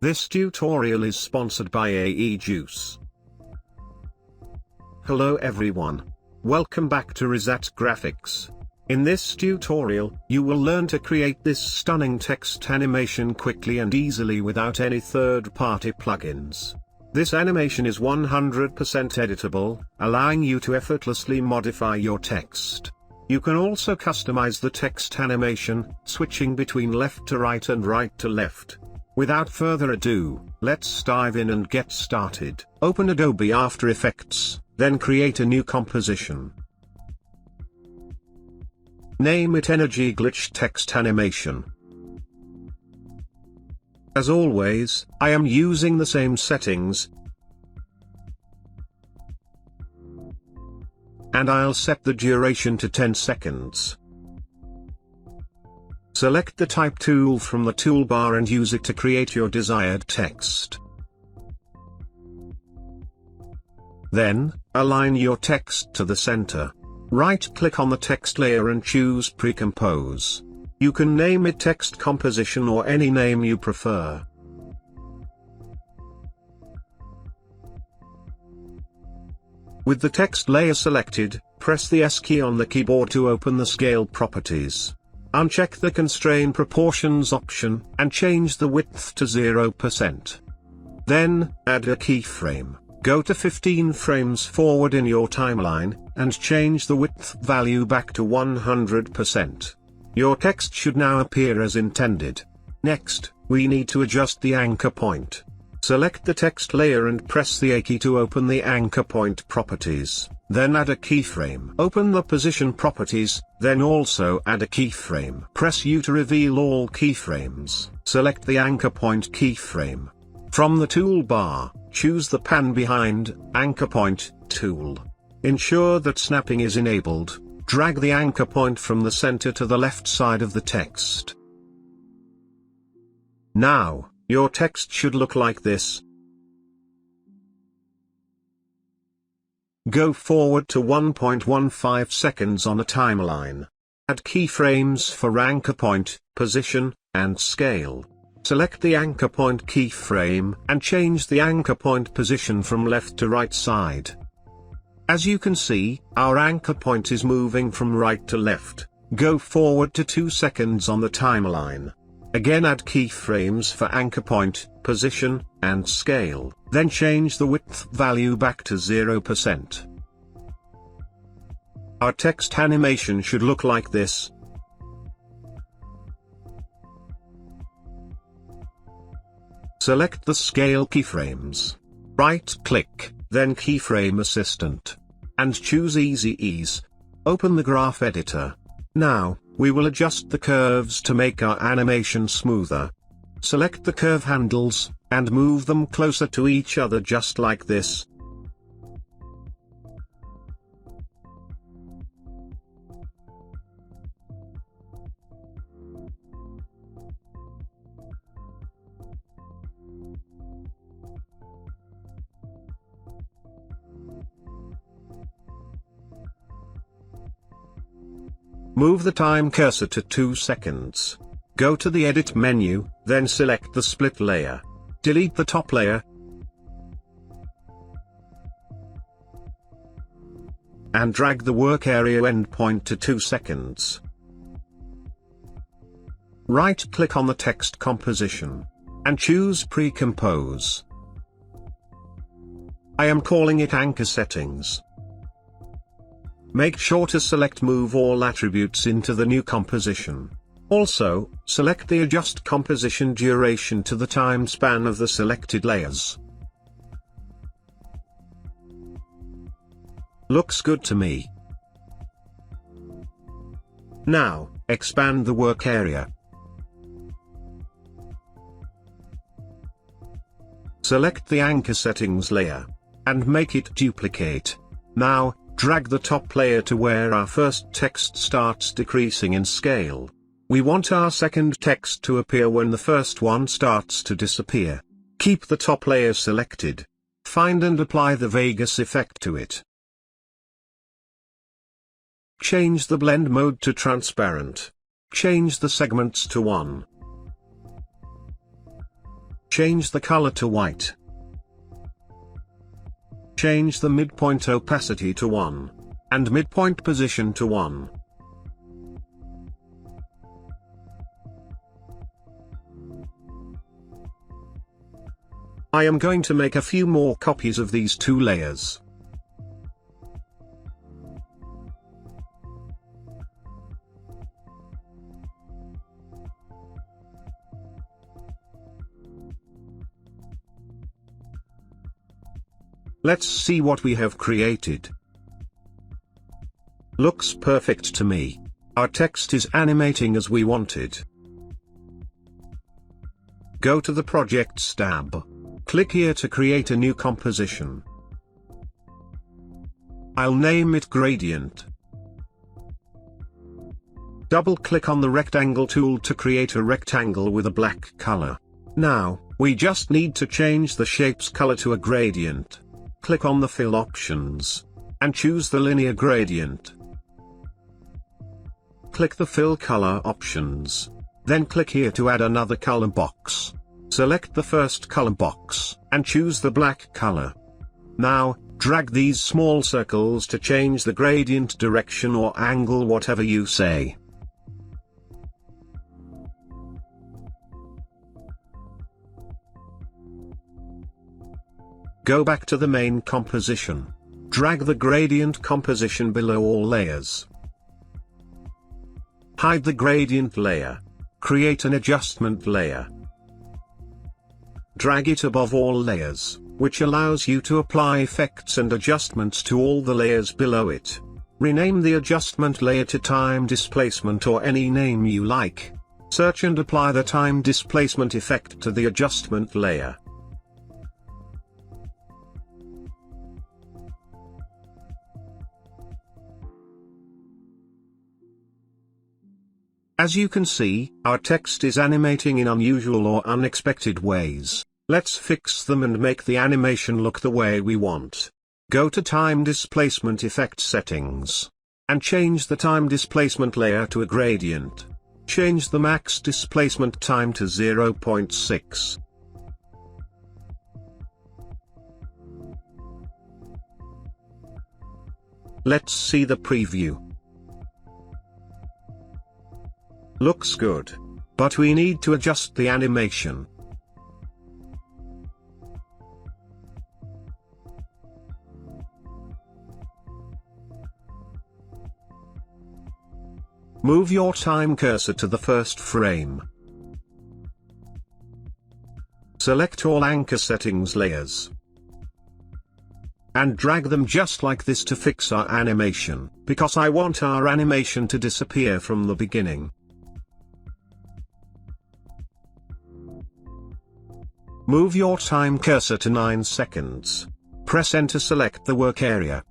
This tutorial is sponsored by AE Juice. Hello everyone. Welcome back to Rizat Graphics. In this tutorial, you will learn to create this stunning text animation quickly and easily without any third-party plugins. This animation is 100% editable, allowing you to effortlessly modify your text. You can also customize the text animation, switching between left to right and right to left. Without further ado, let's dive in and get started. Open Adobe After Effects, then create a new composition. Name it Energy Glitch Text Animation. As always, I am using the same settings, and I'll set the duration to 10 seconds. Select the Type tool from the toolbar and use it to create your desired text. Then, align your text to the center. Right-click on the text layer and choose Pre-compose. You can name it Text Composition or any name you prefer. With the text layer selected, press the S key on the keyboard to open the scale properties. Uncheck the Constrain Proportions option, and change the width to 0%. Then, add a keyframe. Go to 15 frames forward in your timeline, and change the width value back to 100%. Your text should now appear as intended. Next, we need to adjust the anchor point. Select the text layer and press the A key to open the anchor point properties, then add a keyframe. Open the position properties, then also add a keyframe. Press U to reveal all keyframes. Select the anchor point keyframe. From the toolbar, choose the Pan Behind Anchor Point tool. Ensure that snapping is enabled. Drag the anchor point from the center to the left side of the text. Now, your text should look like this. Go forward to 1.15 seconds on a timeline. Add keyframes for anchor point, position, and scale. Select the anchor point keyframe and change the anchor point position from left to right side. As you can see, our anchor point is moving from right to left. Go forward to 2 seconds on the timeline. Again add keyframes for anchor point, position, and scale, then change the width value back to 0%. Our text animation should look like this. Select the scale keyframes. Right-click, then Keyframe Assistant. And choose Easy Ease. Open the graph editor. Now, we will adjust the curves to make our animation smoother. Select the curve handles, and move them closer to each other just like this. Move the time cursor to 2 seconds. Go to the Edit menu, then select the split layer. Delete the top layer. And drag the work area endpoint to 2 seconds. Right-click on the text composition. And choose Pre-compose. I am calling it Anchor Settings. Make sure to select Move All Attributes into the new composition. Also, select the Adjust Composition Duration to the time span of the selected layers. Looks good to me. Now, expand the work area. Select the Anchor Settings layer, and make it duplicate. Now, drag the top layer to where our first text starts decreasing in scale. We want our second text to appear when the first one starts to disappear. Keep the top layer selected. Find and apply the Vegas effect to it. Change the blend mode to transparent. Change the segments to 1. Change the color to white. Change the midpoint opacity to 1. And midpoint position to 1. I am going to make a few more copies of these two layers. Let's see what we have created. Looks perfect to me. Our text is animating as we wanted. Go to the Projects tab. Click here to create a new composition. I'll name it Gradient. Double-click on the Rectangle tool to create a rectangle with a black color. Now, we just need to change the shape's color to a gradient. Click on the Fill options, and choose the Linear Gradient. Click the Fill Color options. Then click here to add another color box. Select the first color box, and choose the black color. Now, drag these small circles to change the gradient direction or angle, whatever you say. Go back to the main composition. Drag the gradient composition below all layers. Hide the gradient layer. Create an adjustment layer. Drag it above all layers, which allows you to apply effects and adjustments to all the layers below it. Rename the adjustment layer to Time Displacement or any name you like. Search and apply the Time Displacement effect to the adjustment layer. As you can see, our text is animating in unusual or unexpected ways. Let's fix them and make the animation look the way we want. Go to Time Displacement Effect Settings. And change the Time Displacement layer to a gradient. Change the max displacement time to 0.6. Let's see the preview. Looks good. But we need to adjust the animation. Move your time cursor to the first frame. Select all anchor settings layers. And drag them just like this to fix our animation, because I want our animation to disappear from the beginning. Move your time cursor to 9 seconds. Press Enter, select the work area.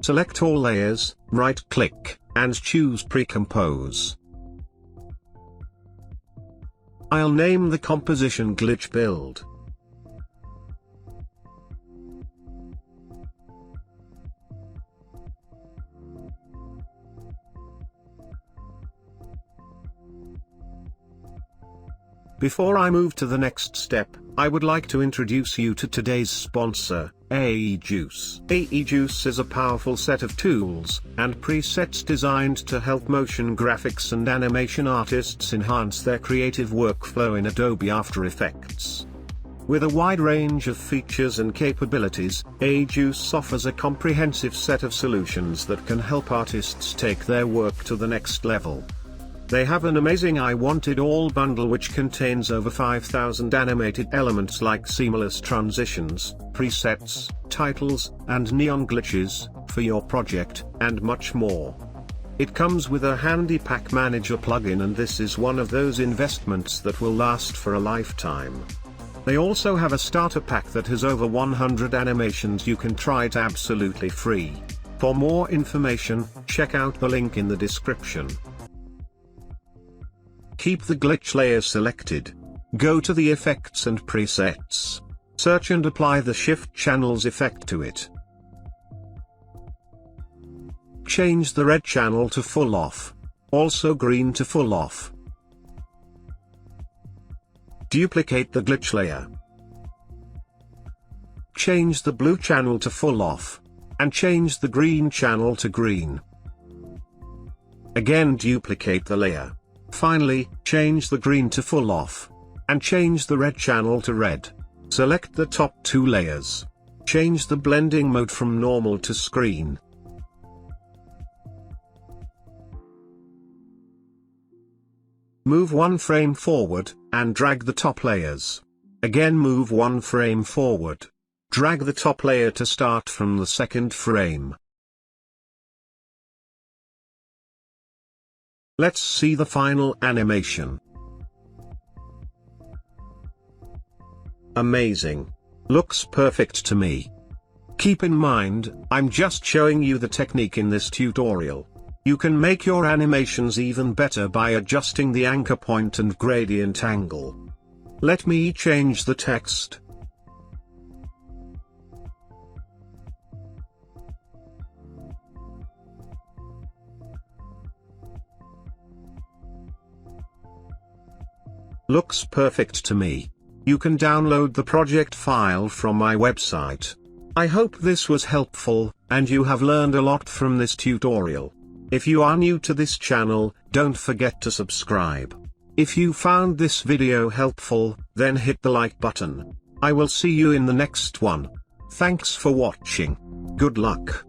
Select all layers, right-click, and choose Pre-compose. I'll name the composition Glitch Build. Before I move to the next step, I would like to introduce you to today's sponsor, AEjuice. AEjuice is a powerful set of tools and presets designed to help motion graphics and animation artists enhance their creative workflow in Adobe After Effects. With a wide range of features and capabilities, AEjuice offers a comprehensive set of solutions that can help artists take their work to the next level. They have an amazing I Want It All bundle which contains over 5,000 animated elements like seamless transitions, presets, titles, and neon glitches, for your project, and much more. It comes with a handy Pack Manager plugin, and this is one of those investments that will last for a lifetime. They also have a starter pack that has over 100 animations you can try it absolutely free. For more information, check out the link in the description. Keep the glitch layer selected. Go to the Effects and Presets. Search and apply the Shift Channels effect to it. Change the red channel to full off. Also green to full off. Duplicate the glitch layer. Change the blue channel to full off. And change the green channel to green. Again duplicate the layer. Finally, change the green to full off. And change the red channel to red. Select the top two layers. Change the blending mode from normal to screen. Move one frame forward, and drag the top layers. Again move one frame forward. Drag the top layer to start from the second frame. Let's see the final animation. Amazing. Looks perfect to me. Keep in mind, I'm just showing you the technique in this tutorial. You can make your animations even better by adjusting the anchor point and gradient angle. Let me change the text. Looks perfect to me. You can download the project file from my website. I hope this was helpful, and you have learned a lot from this tutorial. If you are new to this channel, don't forget to subscribe. If you found this video helpful, then hit the like button. I will see you in the next one. Thanks for watching. Good luck.